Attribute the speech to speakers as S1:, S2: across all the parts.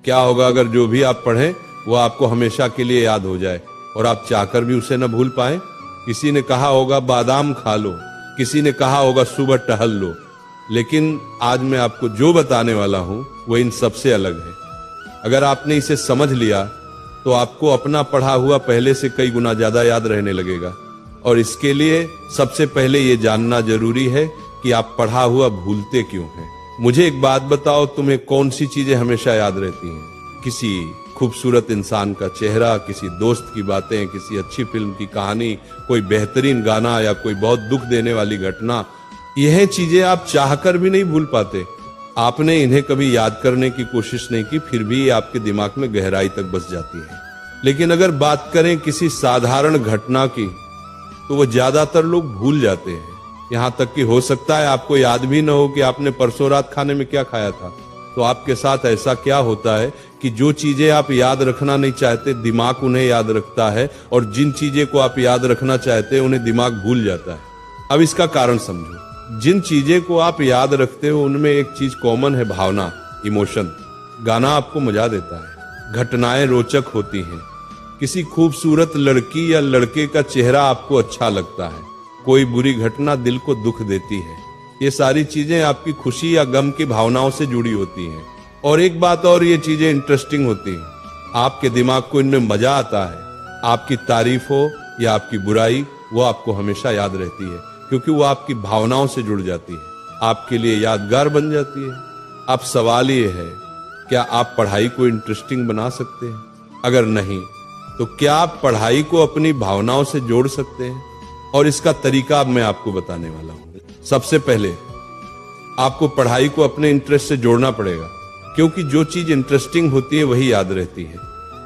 S1: क्या होगा अगर जो भी आप पढ़ें वो आपको हमेशा के लिए याद हो जाए और आप चाहकर भी उसे न भूल पाए। किसी ने कहा होगा बादाम खा लो, किसी ने कहा होगा सुबह टहल लो, लेकिन आज मैं आपको जो बताने वाला हूं वो इन सबसे अलग है। अगर आपने इसे समझ लिया तो आपको अपना पढ़ा हुआ पहले से कई गुना ज्यादा याद रहने लगेगा। और इसके लिए सबसे पहले ये जानना जरूरी है कि आप पढ़ा हुआ भूलते क्यों हैं। मुझे एक बात बताओ, तुम्हें कौन सी चीजें हमेशा याद रहती हैं? किसी खूबसूरत इंसान का चेहरा, किसी दोस्त की बातें, किसी अच्छी फिल्म की कहानी, कोई बेहतरीन गाना या कोई बहुत दुख देने वाली घटना। यह चीजें आप चाहकर भी नहीं भूल पाते। आपने इन्हें कभी याद करने की कोशिश नहीं की, फिर भी ये आपके दिमाग में गहराई तक बस जाती है। लेकिन अगर बात करें किसी साधारण घटना की तो वो ज्यादातर लोग भूल जाते हैं। यहां तक कि हो सकता है आपको याद भी न हो कि आपने परसों रात खाने में क्या खाया था। तो आपके साथ ऐसा क्या होता है कि जो चीजें आप याद रखना नहीं चाहते दिमाग उन्हें याद रखता है, और जिन चीजें को आप याद रखना चाहते हैं उन्हें दिमाग भूल जाता है। अब इसका कारण समझो। जिन चीजें को आप याद रखते हो उनमें एक चीज कॉमन है, भावना, इमोशन। गाना आपको मजा देता है, घटनाएं रोचक होती हैं, किसी खूबसूरत लड़की या लड़के का चेहरा आपको अच्छा लगता है, कोई बुरी घटना दिल को दुख देती है। ये सारी चीजें आपकी खुशी या गम की भावनाओं से जुड़ी होती हैं। और एक बात और, ये चीजें इंटरेस्टिंग होती हैं। आपके दिमाग को इनमें मजा आता है। आपकी तारीफ हो या आपकी बुराई, वो आपको हमेशा याद रहती है, क्योंकि वो आपकी भावनाओं से जुड़ जाती है, आपके लिए यादगार बन जाती है। अब सवाल ये है, क्या आप पढ़ाई को इंटरेस्टिंग बना सकते हैं? अगर नहीं तो क्या आप पढ़ाई को अपनी भावनाओं से जोड़ सकते हैं? और इसका तरीका अब मैं आपको बताने वाला हूं। सबसे पहले आपको पढ़ाई को अपने इंटरेस्ट से जोड़ना पड़ेगा, क्योंकि जो चीज इंटरेस्टिंग होती है वही याद रहती है।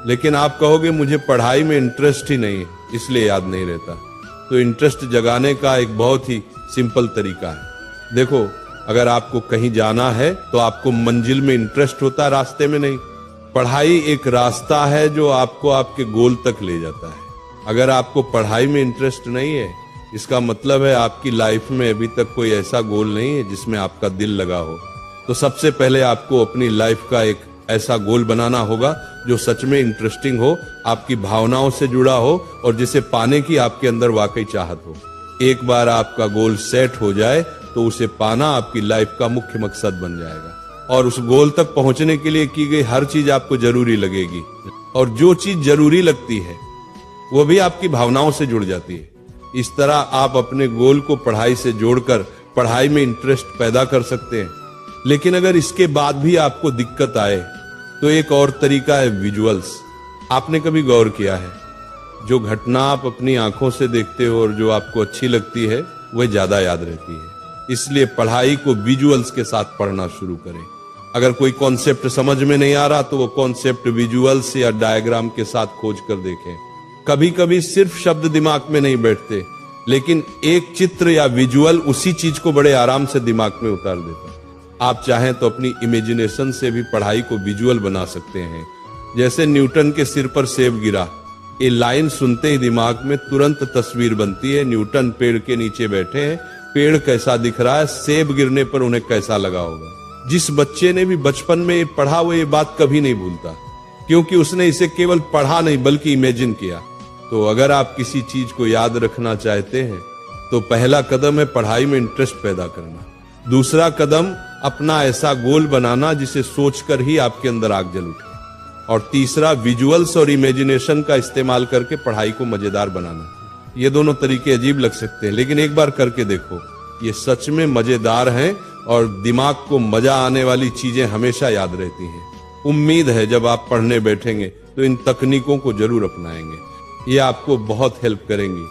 S1: लेकिन आप कहोगे मुझे पढ़ाई में इंटरेस्ट ही नहीं है इसलिए याद नहीं रहता। तो इंटरेस्ट जगाने का एक बहुत ही सिंपल तरीका है। देखो, अगर आपको कहीं जाना है तो आपको मंजिल में इंटरेस्ट होता है, रास्ते में नहीं। पढ़ाई एक रास्ता है जो आपको आपके गोल तक ले जाता है। अगर आपको पढ़ाई में इंटरेस्ट नहीं है, इसका मतलब है आपकी लाइफ में अभी तक कोई ऐसा गोल नहीं है जिसमें आपका दिल लगा हो। तो सबसे पहले आपको अपनी लाइफ का एक ऐसा गोल बनाना होगा जो सच में इंटरेस्टिंग हो, आपकी भावनाओं से जुड़ा हो और जिसे पाने की आपके अंदर वाकई चाहत हो। एक बार आपका गोल सेट हो जाए तो उसे पाना आपकी लाइफ का मुख्य मकसद बन जाएगा। और उस गोल तक पहुंचने के लिए की गई हर चीज आपको जरूरी लगेगी, और जो चीज जरूरी लगती है वो भी आपकी भावनाओं से जुड़ जाती है। इस तरह आप अपने गोल को पढ़ाई से जोड़कर पढ़ाई में इंटरेस्ट पैदा कर सकते हैं। लेकिन अगर इसके बाद भी आपको दिक्कत आए तो एक और तरीका है, विजुअल्स। आपने कभी गौर किया है, जो घटना आप अपनी आंखों से देखते हो और जो आपको अच्छी लगती है वह ज्यादा याद रहती है। इसलिए पढ़ाई को विजुअल्स के साथ पढ़ना शुरू करें। अगर कोई कॉन्सेप्ट समझ में नहीं आ रहा तो वो कॉन्सेप्ट विजुअल्स या डायग्राम के साथ खोज कर देखें। कभी कभी सिर्फ शब्द दिमाग में नहीं बैठते, लेकिन एक चित्र या विजुअल उसी चीज को बड़े आराम से दिमाग में उतार देता है। आप चाहें तो अपनी इमेजिनेशन से भी पढ़ाई को विजुअल बना सकते हैं। जैसे न्यूटन के सिर पर सेब गिरा, ये लाइन सुनते ही दिमाग में तुरंत तस्वीर बनती है। न्यूटन पेड़ के नीचे बैठे हैं, पेड़ कैसा दिख रहा है, सेब गिरने पर उन्हें कैसा लगा होगा। जिस बच्चे ने भी बचपन में ये पढ़ा वो ये बात कभी नहीं भूलता, क्योंकि उसने इसे केवल पढ़ा नहीं बल्कि इमेजिन किया। तो अगर आप किसी चीज को याद रखना चाहते हैं तो पहला कदम है पढ़ाई में इंटरेस्ट पैदा करना। दूसरा कदम अपना ऐसा गोल बनाना जिसे सोचकर ही आपके अंदर आग जल उठे। और तीसरा विजुअल्स और इमेजिनेशन का इस्तेमाल करके पढ़ाई को मजेदार बनाना। ये दोनों तरीके अजीब लग सकते हैं, लेकिन एक बार करके देखो, ये सच में मजेदार हैं और दिमाग को मजा आने वाली चीजें हमेशा याद रहती हैं। उम्मीद है जब आप पढ़ने बैठेंगे तो इन तकनीकों को जरूर अपनाएंगे। ये आपको बहुत हेल्प करेंगी।